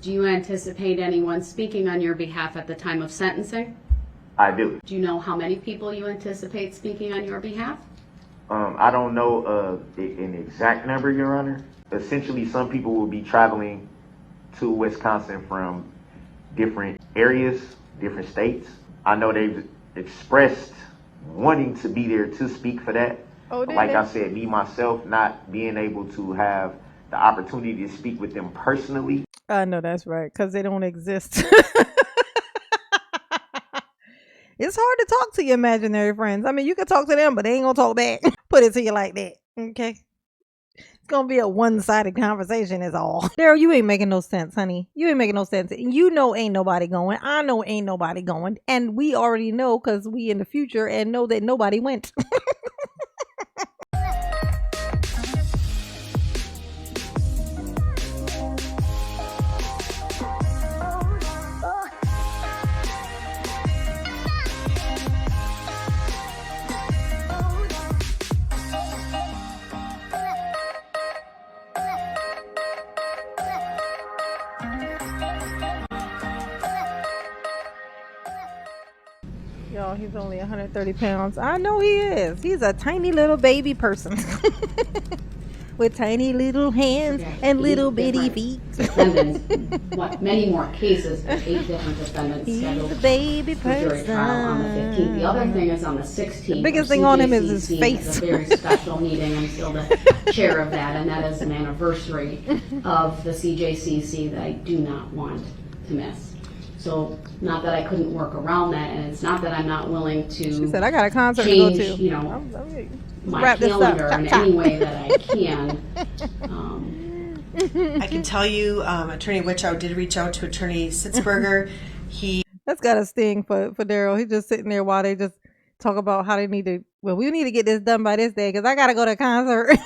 Do you anticipate anyone speaking on your behalf at the time of sentencing? I do. Do you know how many people you anticipate speaking on your behalf? I don't know an exact number, Your Honor. Essentially, some people will be traveling to Wisconsin from different areas, different states. I know they've expressed wanting to be there to speak for that. But like I said, me, myself, not being able to have the opportunity to speak with them personally. I know that's right, because they don't exist. It's hard to talk to your imaginary friends. I mean, you can talk to them, but they ain't gonna talk back. Put it to you like that, okay? It's gonna be a one-sided conversation is all. Daryl, you ain't making no sense, honey. You ain't making no sense. You know ain't nobody going. I know ain't nobody going. And we already know because we in the future and know that nobody went. Y'all, he's only 130 pounds. I know he is. He's a tiny little baby person. With tiny little hands and little bitty feet. Defendants, many more cases, but 8 different defendants scheduled He's a baby for jury person. trial on the 15th. The other thing is on the 16th. The biggest thing on him is his CJCC face. has a very special meeting. I'm still the chair of that, and that is an anniversary of the CJCC that I do not want to miss. So, not that I couldn't work around that, and it's not that I'm not willing to She said, I got a concert change, to go to. you know, my wrap this up. calendar in any way that I can. I can tell you, Attorney Witchow did reach out to Attorney Sitzberger. That's got a sting for Daryl. He's just sitting there while they just talk about how they need to, well, we need to get this done by this day because I got to go to a concert.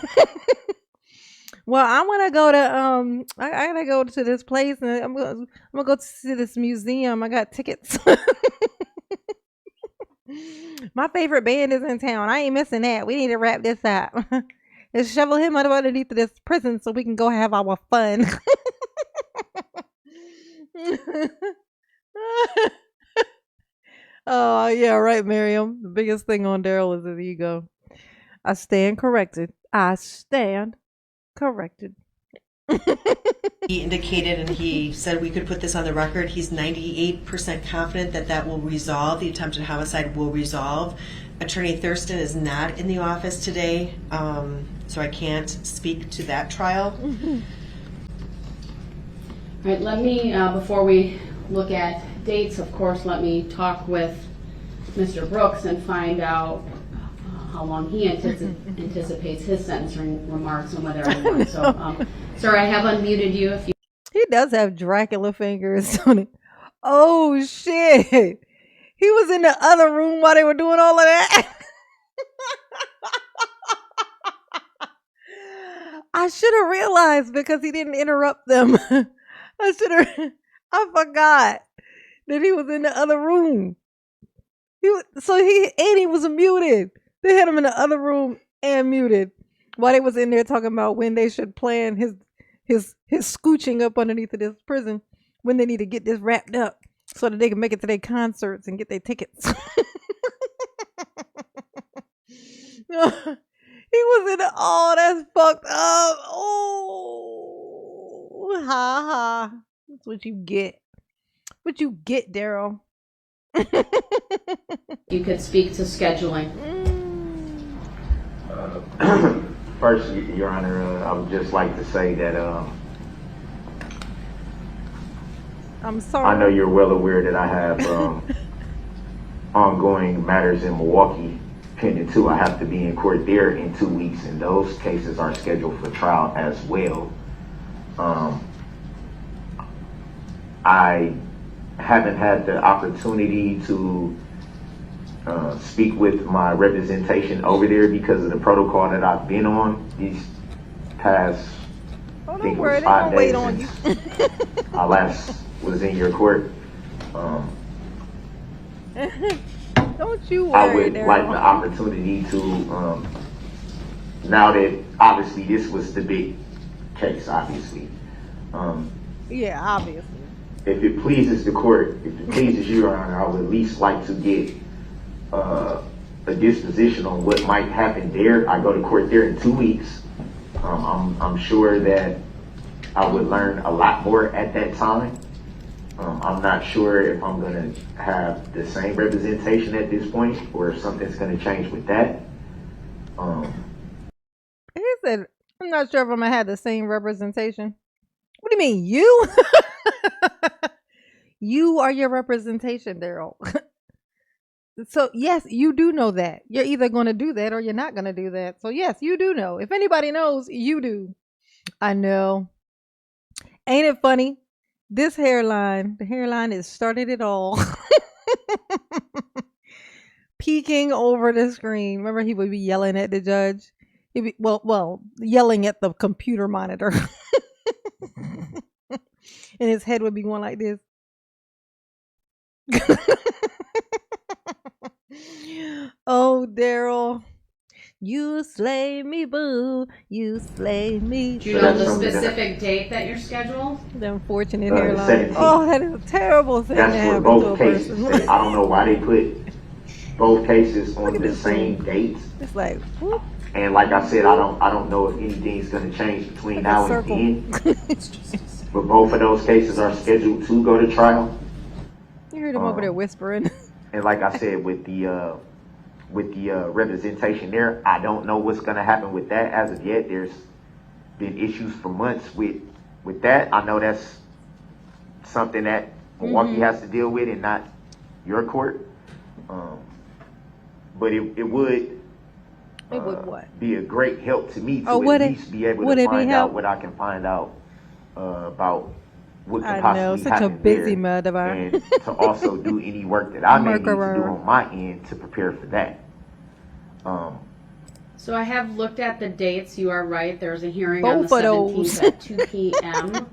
Well, I want to go to, I got to go to this place and I'm going to go to this museum. I got tickets. My favorite band is in town. I ain't missing that. We need to wrap this up. And shovel him underneath this prison so we can go have our fun. Oh, yeah, right, Miriam. The biggest thing on Daryl is his ego. I stand corrected. I stand corrected. He indicated and he said we could put this on the record. He's 98% confident that that will resolve. The attempted homicide will resolve. Attorney Thurston is not in the office today, so I can't speak to that trial. All right, let me, before we look at dates, of course, let me talk with Mr. Brooks and find out how long he anticipates his sentencing remarks and whether I want. So, sir, I have unmuted you. If you. He does have Dracula fingers on it. Oh, shit. He was in the other room while they were doing all of that. I should have realized because he didn't interrupt them. I forgot that he was in the other room. He was muted. They had him in the other room and muted while they was in there talking about when they should plan his scooching up underneath of this prison, when they need to get this wrapped up so that they can make it to their concerts and get their tickets. He was in the, oh, that's fucked up. Oh, ha ha. That's what you get. What you get, Daryl. You could speak to scheduling. First, Your Honor, I would just like to say that I'm sorry. I know you're well aware that I have ongoing matters in Milwaukee pending too. I have to be in court there in 2 weeks, and those cases are scheduled for trial as well. I haven't had the opportunity to speak with my representation over there because of the protocol that I've been on these past, I think it was 5 days since I last was in your court. Don't you worry, I would Daryl. like the opportunity to, now that obviously this was the big case, obviously, Yeah, obviously. If it pleases the court, if it pleases you, Your Honor, I would at least like to get a disposition on what might happen there. I go to court there in 2 weeks. I'm sure that I would learn a lot more at that time. I'm not sure if I'm going to have the same representation at this point or if something's going to change with that. He said, I'm not sure if I'm gonna have the same representation. What do you mean, you? You are your representation, Daryl. So yes, you do know that. You're either gonna do that or you're not gonna do that. So yes, you do know. If anybody knows, you do. I know. Ain't it funny? This hairline, the hairline is started it all. Peeking over the screen. Remember, he would be yelling at the judge. He'd be yelling at the computer monitor, and his head would be going like this. Oh, Daryl, you slay me, boo. You slay me. Do you know the specific date that you're scheduled? The unfortunate The hairline. 17th. Oh, that is a terrible thing to That's for happen to a both cases. person. I don't know why they put both cases on Look at the this same thing. date. It's like, whoop, And like I said, I don't know if anything's going to change between like a now circle. and then. But both of those cases are scheduled to go to trial. You heard him over there whispering. And like I said, with the representation there, I don't know what's going to happen with that as of yet. There's been issues for months with that. I know that's something that Milwaukee has to deal with and not your court. But it would what? be a great help to me to Oh, at least be able to find out what I can find out about what can I know, possibly such a happen busy there, murderer. and to also do any work that I may need to do Murderer. on my end to prepare for that. So I have looked at the dates. You are right. There's a hearing Both on the of those. 17th at 2 p.m.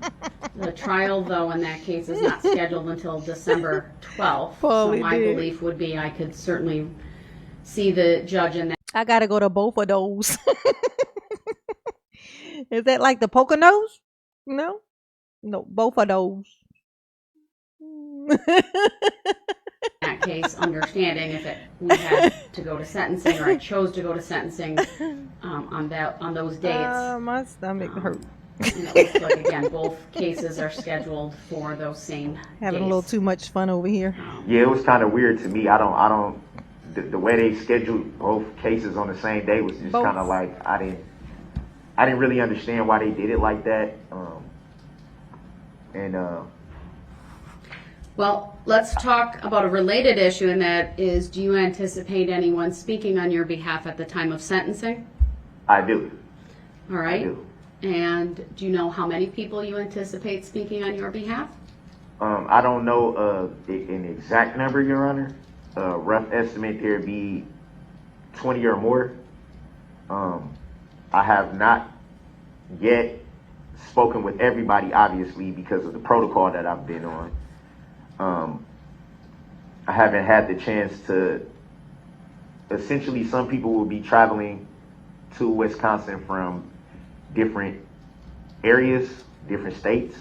The trial, though, in that case is not scheduled until December 12th. So Probably my did. belief would be I could certainly see the judge in that. I gotta go to both of those. Is that like the Poconos? No? No, both of those. That case, understanding if we had to go to sentencing or I chose to go to sentencing on those dates. My stomach hurt. And it looks like, again, both cases are scheduled for those same Having a days. little too much fun over here. Yeah, it was kind of weird to me. I don't. The way they scheduled both cases on the same day was just Both. kind of like I didn't really understand why they did it like that. Well, let's talk about a related issue, and that is, do you anticipate anyone speaking on your behalf at the time of sentencing? I do. All I right. do. And do you know how many people you anticipate speaking on your behalf? I don't know an exact number, Your Honor. Rough estimate there'd be 20 or more. I have not yet spoken with everybody, obviously, because of the protocol that I've been on. I haven't had the chance to. Essentially, some people will be traveling to Wisconsin from different areas, different states.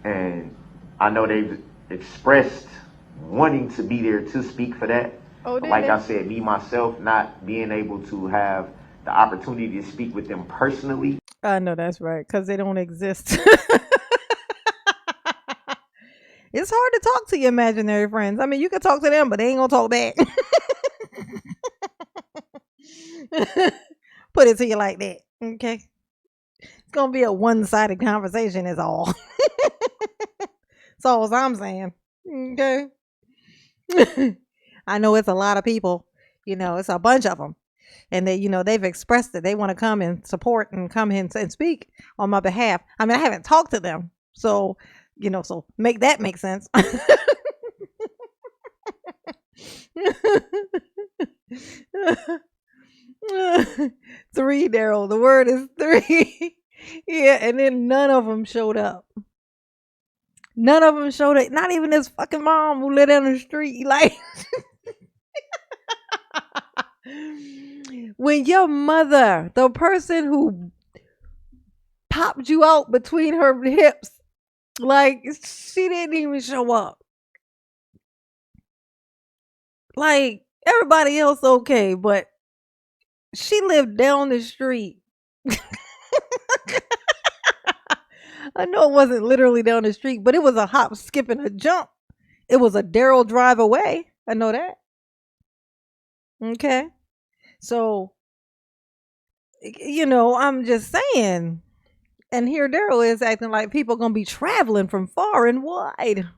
And I know they've expressed wanting to be there to speak for that. Oh, But like I said, me myself not being able to have the opportunity to speak with them personally. I know that's right, because they don't exist. It's hard to talk to your imaginary friends. I mean, you can talk to them, but they ain't gonna talk back. Put it to you like that, okay? It's gonna be a one-sided conversation, is all. That's all I'm saying, okay? I know it's a lot of people. You know, it's a bunch of them, and they, they've expressed that they want to come and support and come in and speak on my behalf. I mean, I haven't talked to them, so. So make that make sense. 3, Daryl. The word is 3. Yeah, and then none of them showed up. None of them showed up. Not even his fucking mom who lived down the street. Like, when your mother, the person who popped you out between her hips. Like, she didn't even show up. Like, everybody else okay, but she lived down the street. I know it wasn't literally down the street, but it was a hop, skip, and a jump. It was a Darrell drive away. I know that. Okay. So, I'm just saying. And here Darrell is acting like people going to be traveling from far and wide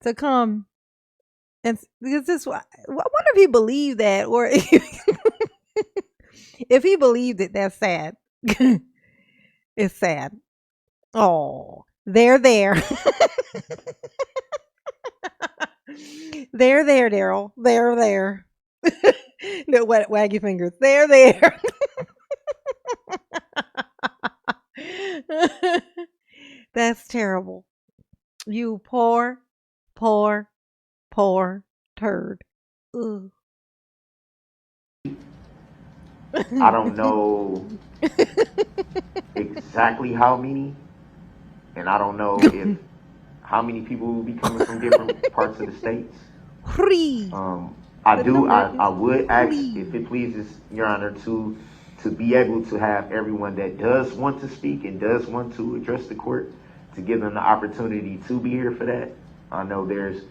to come. And is this, I wonder if he believed that, or if he believed it, that's sad. It's sad. Oh, they're there. They're there, Darrell. They're there. No, waggy fingers. They're there. That's terrible. You poor, poor, poor turd. Ugh. I don't know exactly how many, and I don't know if how many people will be coming from different parts of the states. I would ask, if it pleases Your Honor, to be able to have everyone that does want to speak and does want to address the court, to give them the opportunity to be here for that. I know there's,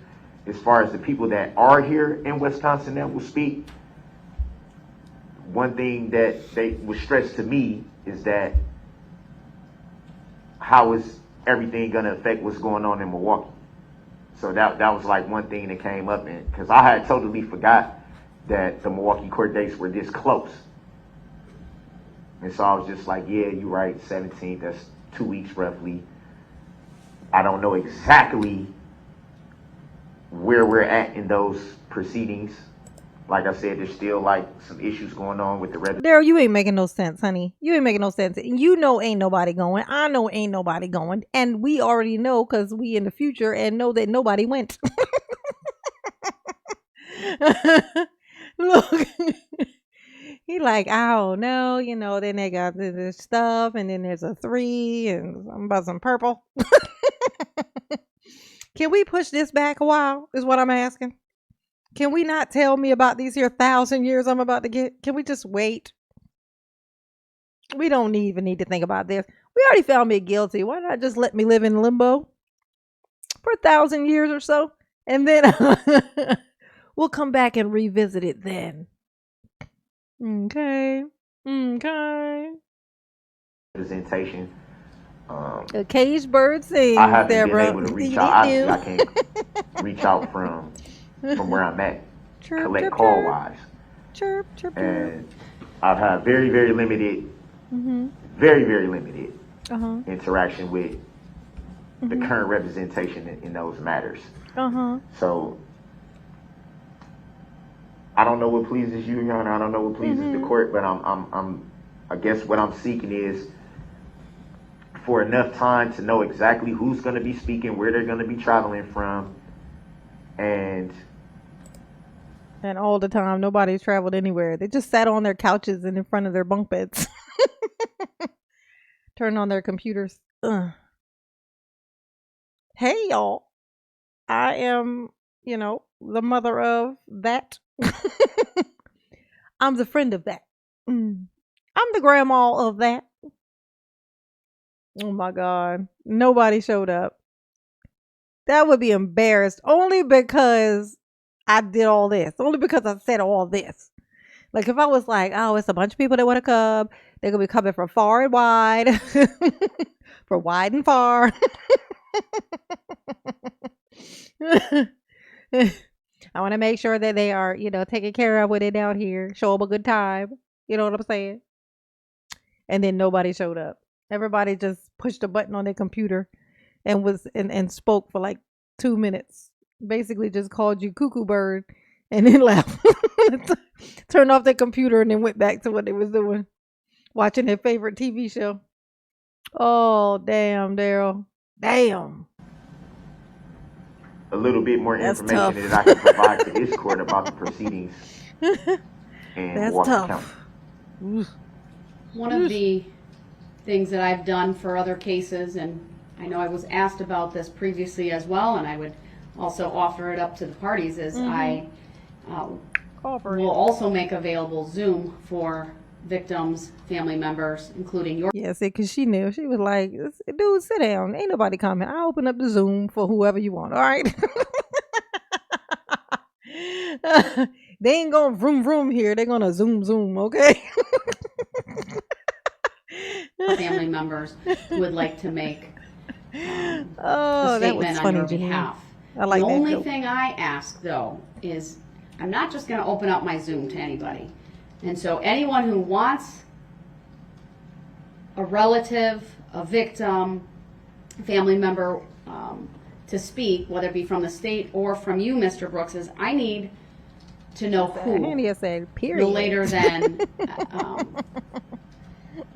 as far as the people that are here in Wisconsin that will speak, one thing that they was stressed to me is that how is everything going to affect what's going on in Milwaukee? So that was like one thing that came up, in because I had totally forgot that the Milwaukee court dates were this close. And so I was just like, yeah, you're right, 17th, that's 2 weeks roughly. I don't know exactly where we're at in those proceedings. Like I said, there's still like some issues going on with the red. Darrell, you ain't making no sense, honey. You ain't making no sense. You know ain't nobody going. I know ain't nobody going. And we already know, because we in the future and know that nobody went. Look. He like, I don't know, then they got this stuff, and then there's a 3 and something about some purple. Can we push this back a while, is what I'm asking. Can we not tell me about these here 1,000 years I'm about to get? Can we just wait? We don't even need to think about this. We already found me guilty. Why not just let me live in limbo for 1,000 years or so? And then we'll come back and revisit it then. Okay. Representation. A caged bird sings. I haven't there, been bro. able to reach out. Obviously, I can't reach out from where I'm at, Chirp, collect chirp, call chirp. wise. Chirp, chirp, chirp. And I've had very, very limited, very, very limited interaction with the current representation in those matters. So I don't know what pleases you, Your Honor. I don't know what pleases the court, but I guess what I'm seeking is for enough time to know exactly who's going to be speaking, where they're going to be traveling from, and all the time, nobody's traveled anywhere. They just sat on their couches and in front of their bunk beds. Turned on their computers. Ugh. Hey, y'all. I am, the mother of that. I'm the friend of that. I'm the grandma of that. Oh my God. Nobody showed up. That would be embarrassed only because I did all this. Only because I said all this. Like if I was like, oh, it's a bunch of people that want to come. They're going to be coming from far and wide. For wide and far. I want to make sure that they are, taken care of when they're down here. Show them a good time. You know what I'm saying? And then nobody showed up. Everybody just pushed a button on their computer and spoke for like 2 minutes. Basically just called you cuckoo bird and then left. Turned off their computer and then went back to what they was doing. Watching their favorite TV show. Oh, damn, Darrell. Damn. a little bit more That's information tough. that I can provide to this court about the proceedings in That's Milwaukee tough. County. One of the things that I've done for other cases, and I know I was asked about this previously as well, and I would also offer it up to the parties, is I Call for will it. also make available Zoom for victims, family members, including your Yeah, see, because she knew. She was like, dude, sit down. Ain't nobody coming. I'll open up the Zoom for whoever you want, all right? They ain't going to vroom vroom here. They're going to zoom zoom, okay? family members would like to make a Oh, that was statement on funny, your Janine. behalf. I like The that only joke. thing I ask, though, is I'm not just going to open up my Zoom to anybody. And so anyone who wants a relative, a victim, family member to speak, whether it be from the state or from you, Mr. Brooks, is I need to know who Handy said, period. no later than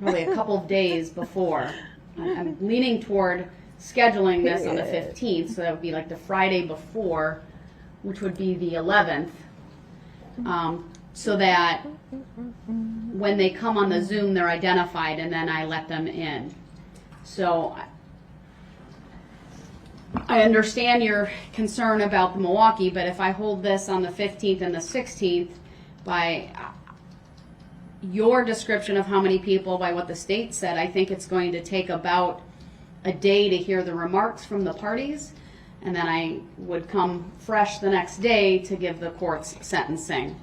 really a couple of days before. I'm leaning toward scheduling this on the 15th, so that would be like the Friday before, which would be the 11th, so that when they come on the Zoom, they're identified, and then I let them in. So I understand your concern about the Milwaukee, but if I hold this on the 15th and the 16th, by your description of how many people, by what the state said, I think it's going to take about a day to hear the remarks from the parties, and then I would come fresh the next day to give the court's sentencing.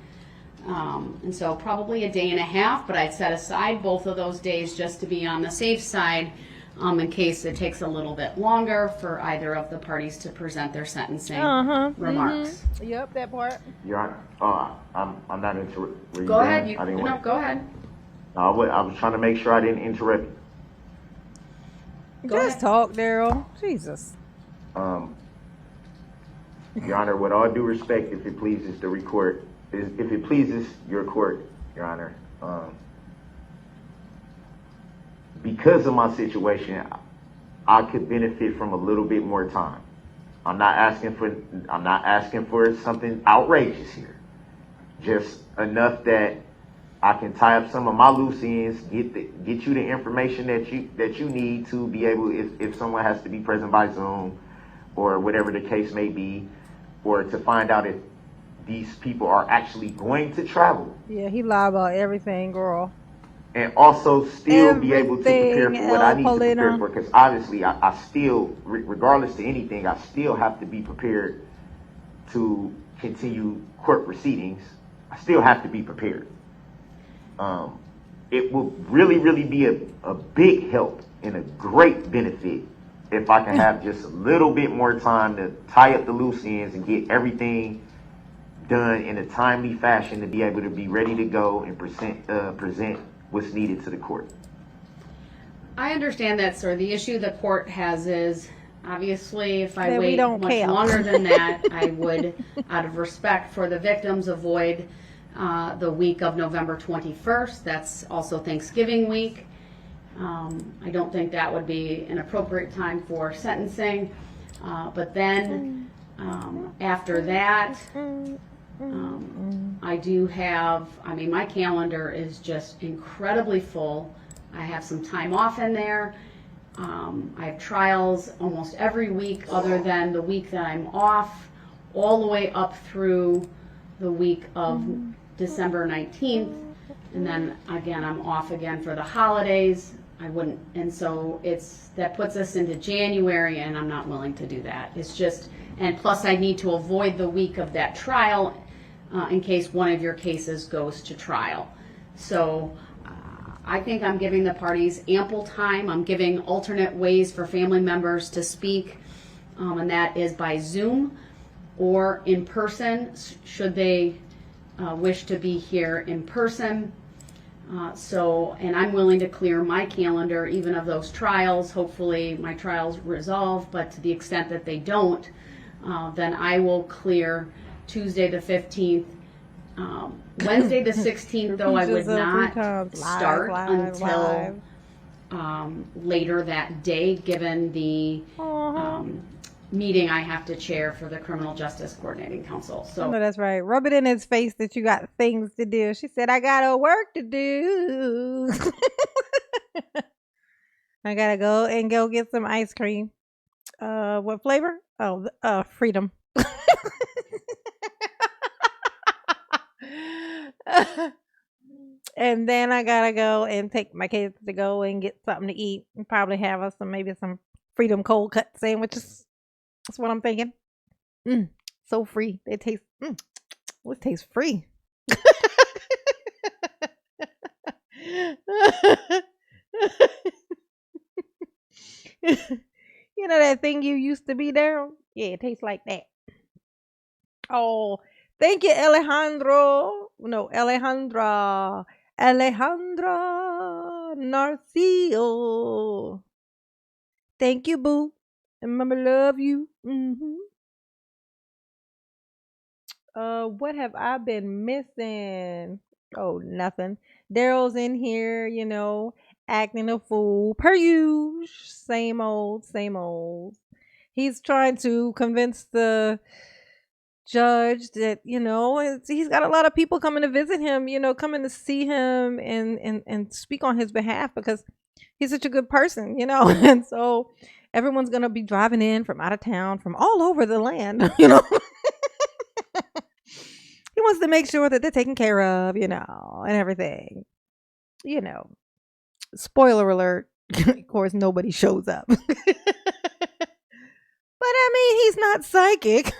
And so probably a day and a half, but I'd set aside both of those days just to be on the safe side, in case it takes a little bit longer for either of the parties to present their sentencing remarks. Yep, that part. Your Honor, I'm not interrupting. Go ahead. I didn't want. Go ahead. I was trying to make sure I didn't interrupt you. Go Just ahead. talk, Daryl. Jesus. Your Honor, with all due respect, if it pleases the court, if it pleases your court, Your Honor, because of my situation, I could benefit from a little bit more time. I'm not asking for something outrageous here. Just enough that I can tie up some of my loose ends, get you the information that you need to be able, if someone has to be present by Zoom or whatever the case may be, or to find out if these people are actually going to travel. Yeah, he lied about everything, girl. And also still be able to prepare for what I need to prepare Paulina. for, because obviously I still, regardless to anything, I still have to be prepared to continue court proceedings. I still have to be prepared. It will really, really be a big help and a great benefit if I can have just a little bit more time to tie up the loose ends and get everything done in a timely fashion to be able to be ready to go and present what's needed to the court. I understand that, sir. The issue the court has is, obviously, if I That we wait don't much care. longer than that, I would, out of respect for the victims, avoid the week of November 21st. That's also Thanksgiving week. I don't think that would be an appropriate time for sentencing. But then, after that, I do have, my calendar is just incredibly full. I have some time off in there. I have trials almost every week other than the week that I'm off, all the way up through the week of December 19th. And then again, I'm off again for the holidays. And so that puts us into January, and I'm not willing to do that. It's just, and plus I need to avoid the week of that trial in case one of your cases goes to trial. So I think I'm giving the parties ample time. I'm giving alternate ways for family members to speak, and that is by Zoom or in person, should they wish to be here in person. And I'm willing to clear my calendar even of those trials. Hopefully my trials resolve, but to the extent that they don't, then I will clear Tuesday the 15th. Wednesday the 16th, though, I would not start until later that day, given the meeting I have to chair for the Criminal Justice Coordinating Council. I So know that's right. Rub it in his face that you got things to do. She said, I got work to do. I gotta go get some ice cream. What flavor? Oh, freedom. And then I gotta go and take my kids to go and get something to eat and probably have us maybe some freedom cold cut sandwiches. That's what I'm thinking. So free. They taste. It tastes free. You know that thing you used to be, Daryl? Yeah, it tastes like that. Oh, thank you, Alejandro. No, Alejandra. Alejandra Narcio. Thank you, boo. And mama love you. What have I been missing? Oh, nothing. Daryl's in here, acting a fool. Per usual. Same old, same old. He's trying to convince the judge that, he's got a lot of people coming to visit him, coming to see him and speak on his behalf because he's such a good person, and so everyone's going to be driving in from out of town, from all over the land, He wants to make sure that they're taken care of, and everything. Spoiler alert. Of course, nobody shows up. But I mean, he's not psychic.